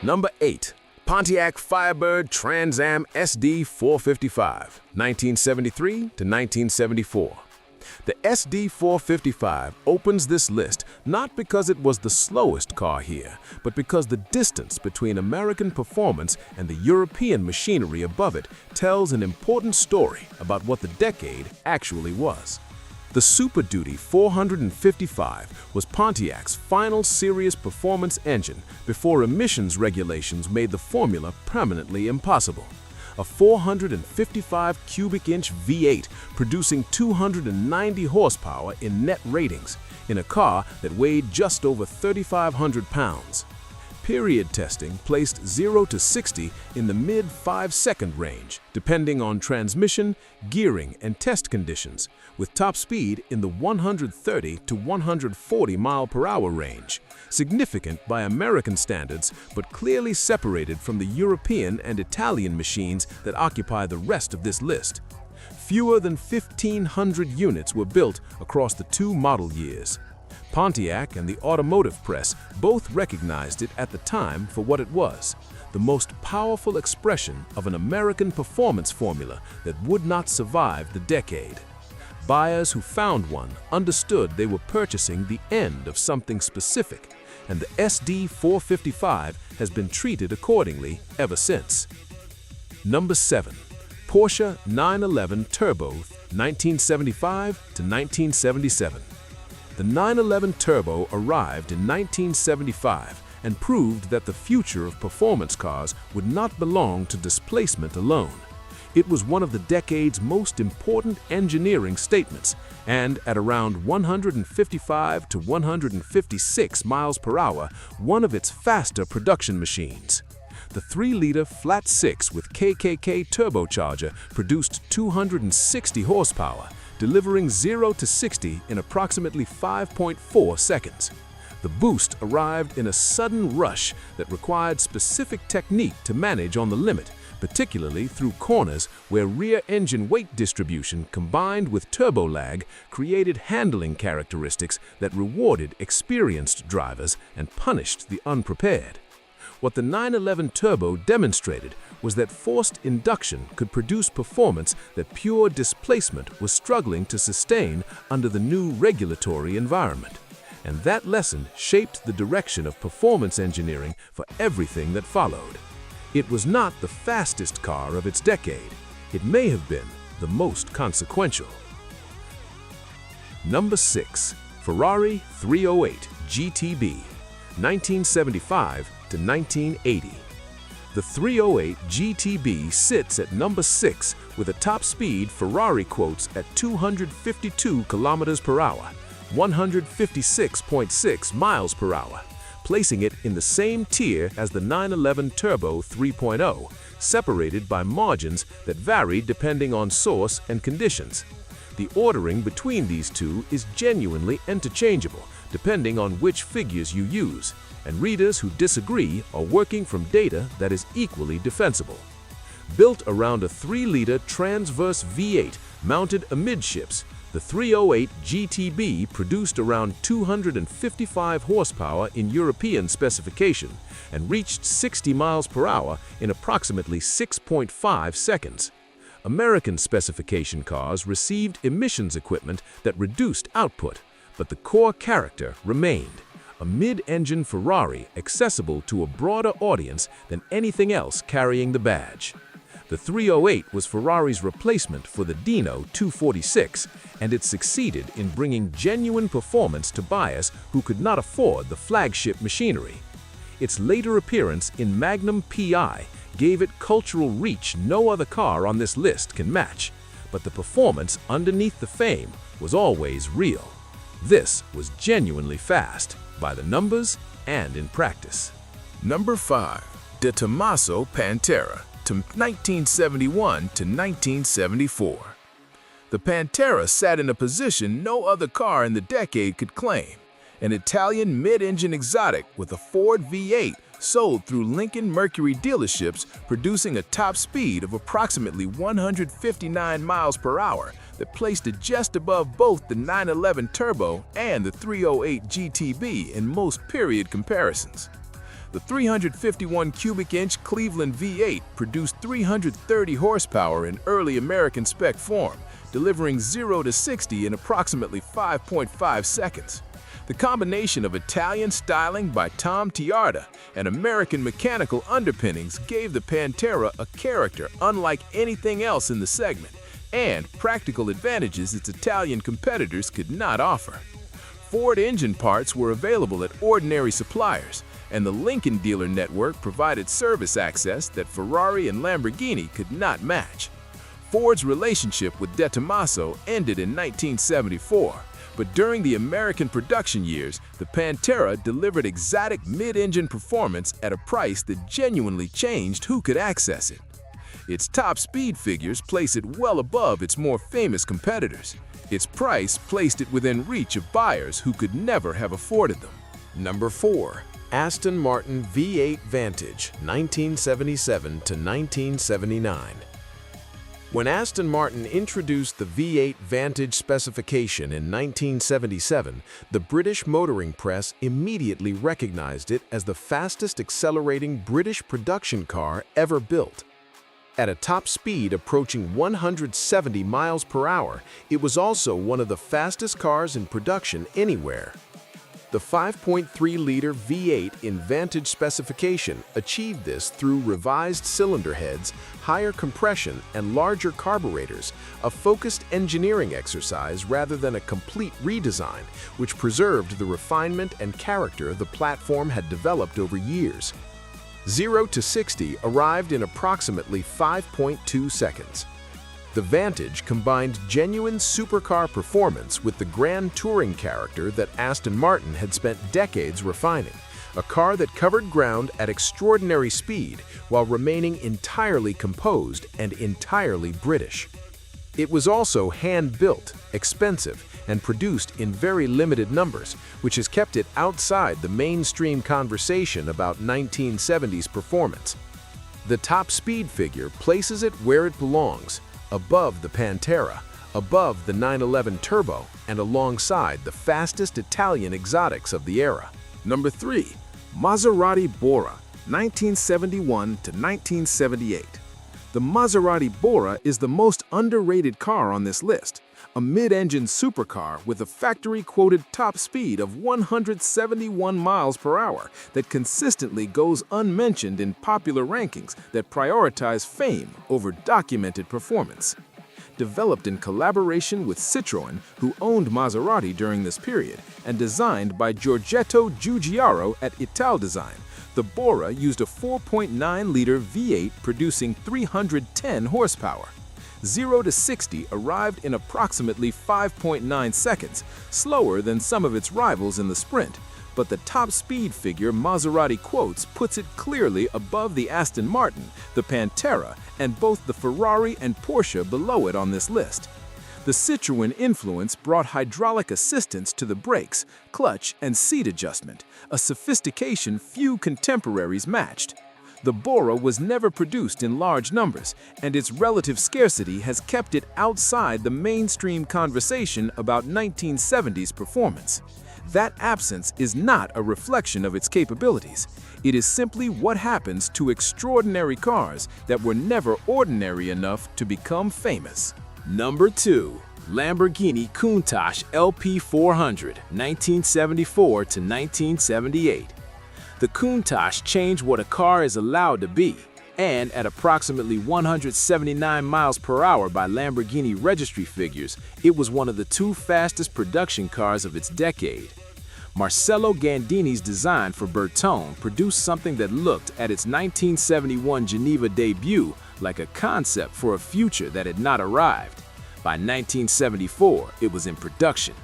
Number 8. Pontiac Firebird Trans Am SD455, 1973 to 1974. The SD455 opens this list not because it was the slowest car here, but because the distance between American performance and the European machinery above it tells an important story about what the decade actually was. The Super Duty 455 was Pontiac's final serious performance engine before emissions regulations made the formula permanently impossible. A 455 cubic inch V8 producing 290 horsepower in net ratings in a car that weighed just over 3,500 pounds. Period testing placed 0 to 60 in the mid 5-second range, depending on transmission, gearing, and test conditions, with top speed in the 130 to 140 mile/hour range, significant by American standards but clearly separated from the European and Italian machines that occupy the rest of this list. Fewer than 1,500 units were built across the two model years. Pontiac and the automotive press both recognized it at the time for what it was, the most powerful expression of an American performance formula that would not survive the decade. Buyers who found one understood they were purchasing the end of something specific, and the SD455 has been treated accordingly ever since. Number 7. Porsche 911 Turbo 1975 to 1977. The 911 Turbo arrived in 1975 and proved that the future of performance cars would not belong to displacement alone. It was one of the decade's most important engineering statements, and at around 155 to 156 miles/hour, one of its faster production machines. The 3-liter flat-6 with KKK turbocharger produced 260 horsepower, delivering 0 to 60 in approximately 5.4 seconds. The boost arrived in a sudden rush that required specific technique to manage on the limit, particularly through corners where rear engine weight distribution combined with turbo lag created handling characteristics that rewarded experienced drivers and punished the unprepared. What the 911 Turbo demonstrated was that forced induction could produce performance that pure displacement was struggling to sustain under the new regulatory environment. And that lesson shaped the direction of performance engineering for everything that followed. It was not the fastest car of its decade. It may have been the most consequential. Number 6. Ferrari 308 GTB, 1975 to 1980. The 308 GTB sits at number 6 with a top speed Ferrari quotes at 252 km/h, 156.6 miles/hour, placing it in the same tier as the 911 Turbo 3.0, separated by margins that vary depending on source and conditions. The ordering between these two is genuinely interchangeable, depending on which figures you use, and readers who disagree are working from data that is equally defensible. Built around a 3-liter transverse V8 mounted amidships, the 308 GTB produced around 255 horsepower in European specification and reached 60 miles/hour in approximately 6.5 seconds. American specification cars received emissions equipment that reduced output, but the core character remained. A mid-engine Ferrari accessible to a broader audience than anything else carrying the badge. The 308 was Ferrari's replacement for the Dino 246, and it succeeded in bringing genuine performance to buyers who could not afford the flagship machinery. Its later appearance in Magnum PI gave it cultural reach no other car on this list can match, but the performance underneath the fame was always real. This was genuinely fast, by the numbers and in practice. Number 5. The Tomaso Pantera, 1971 to 1974. The Pantera sat in a position no other car in the decade could claim, an Italian mid-engine exotic with a Ford V8 sold through Lincoln Mercury dealerships, producing a top speed of approximately 159 miles/hour that placed it just above both the 911 Turbo and the 308 GTB in most period comparisons. The 351 cubic inch Cleveland V8 produced 330 horsepower in early American spec form, delivering 0 to 60 in approximately 5.5 seconds. The combination of Italian styling by Tom Tiarda and American mechanical underpinnings gave the Pantera a character unlike anything else in the segment, and practical advantages its Italian competitors could not offer. Ford engine parts were available at ordinary suppliers, and the Lincoln dealer network provided service access that Ferrari and Lamborghini could not match. Ford's relationship with De Tomaso ended in 1974, but during the American production years, the Pantera delivered exotic mid-engine performance at a price that genuinely changed who could access it. Its top speed figures place it well above its more famous competitors. Its price placed it within reach of buyers who could never have afforded them. Number 4. Aston Martin V8 Vantage, 1977 to 1979. When Aston Martin introduced the V8 Vantage specification in 1977, the British motoring press immediately recognized it as the fastest accelerating British production car ever built. At a top speed approaching 170 miles per hour, it was also one of the fastest cars in production anywhere. The 5.3-liter V8 in Vantage specification achieved this through revised cylinder heads, higher compression, and larger carburetors, a focused engineering exercise rather than a complete redesign, which preserved the refinement and character the platform had developed over years. 0 to 60 arrived in approximately 5.2 seconds. The Vantage combined genuine supercar performance with the grand touring character that Aston Martin had spent decades refining, a car that covered ground at extraordinary speed while remaining entirely composed and entirely British. It was also hand-built, expensive, and produced in very limited numbers, which has kept it outside the mainstream conversation about 1970s performance. The top speed figure places it where it belongs, above the Pantera, above the 911 Turbo, and alongside the fastest Italian exotics of the era. Number 3. Maserati Bora, 1971 to 1978. The Maserati Bora is the most underrated car on this list, a mid-engine supercar with a factory-quoted top speed of 171 miles per hour that consistently goes unmentioned in popular rankings that prioritize fame over documented performance. Developed in collaboration with Citroën, who owned Maserati during this period, and designed by Giorgetto Giugiaro at Italdesign, the Bora used a 4.9-liter V8 producing 310 horsepower. 0 to 60 arrived in approximately 5.9 seconds, slower than some of its rivals in the sprint, but the top speed figure Maserati quotes puts it clearly above the Aston Martin, the Pantera, and both the Ferrari and Porsche below it on this list. The Citroën influence brought hydraulic assistance to the brakes, clutch, and seat adjustment, a sophistication few contemporaries matched. The Bora was never produced in large numbers, and its relative scarcity has kept it outside the mainstream conversation about 1970s performance. That absence is not a reflection of its capabilities. It is simply what happens to extraordinary cars that were never ordinary enough to become famous. Number 2. Lamborghini Countach LP400, 1974 to 1978. The Countach changed what a car is allowed to be, and at approximately 179 miles per hour by Lamborghini registry figures, it was one of the 2 fastest production cars of its decade. Marcello Gandini's design for Bertone produced something that looked at its 1971 Geneva debut like a concept for a future that had not arrived. By 1974, it was in production.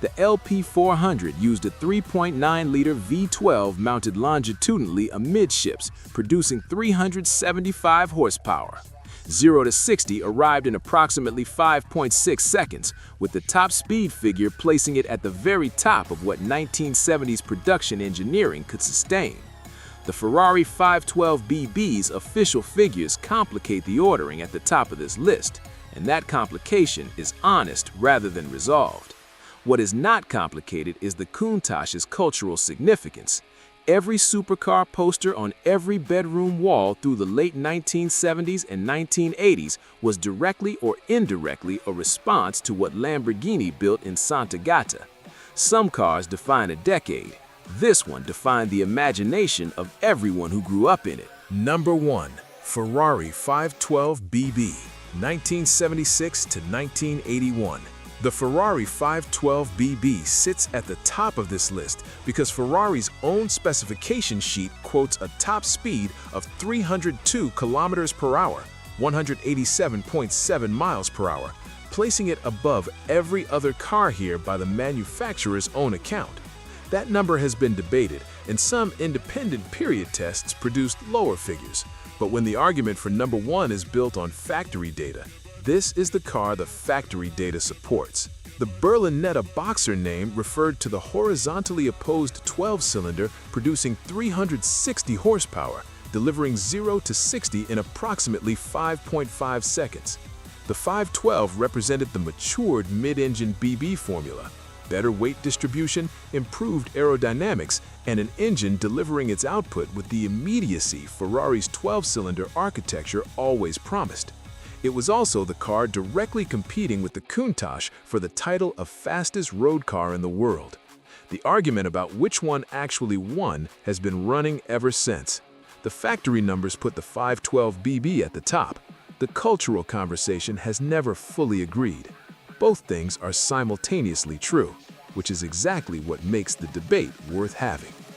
The LP400 used a 3.9-liter V12 mounted longitudinally amidships, producing 375 horsepower. 0 to 60 arrived in approximately 5.6 seconds, with the top speed figure placing it at the very top of what 1970s production engineering could sustain. The Ferrari 512BB's official figures complicate the ordering at the top of this list, and that complication is honest rather than resolved. What is not complicated is the Countach's cultural significance. Every supercar poster on every bedroom wall through the late 1970s and 1980s was directly or indirectly a response to what Lamborghini built in Sant'Agata. Some cars define a decade. This one defined the imagination of everyone who grew up in it. Number 1. Ferrari 512 BB, 1976 to 1981. The Ferrari 512 BB sits at the top of this list because Ferrari's own specification sheet quotes a top speed of 302 kilometers per hour, 187.7 miles per hour, placing it above every other car here by the manufacturer's own account. That number has been debated, and some independent period tests produced lower figures. But when the argument for number 1 is built on factory data, this is the car the factory data supports. The Berlinetta Boxer name referred to the horizontally opposed 12-cylinder producing 360 horsepower, delivering 0 to 60 in approximately 5.5 seconds. The 512 represented the matured mid-engine BB formula, better weight distribution, improved aerodynamics, and an engine delivering its output with the immediacy Ferrari's 12-cylinder architecture always promised. It was also the car directly competing with the Countach for the title of fastest road car in the world. The argument about which one actually won has been running ever since. The factory numbers put the 512 BB at the top. The cultural conversation has never fully agreed. Both things are simultaneously true, which is exactly what makes the debate worth having.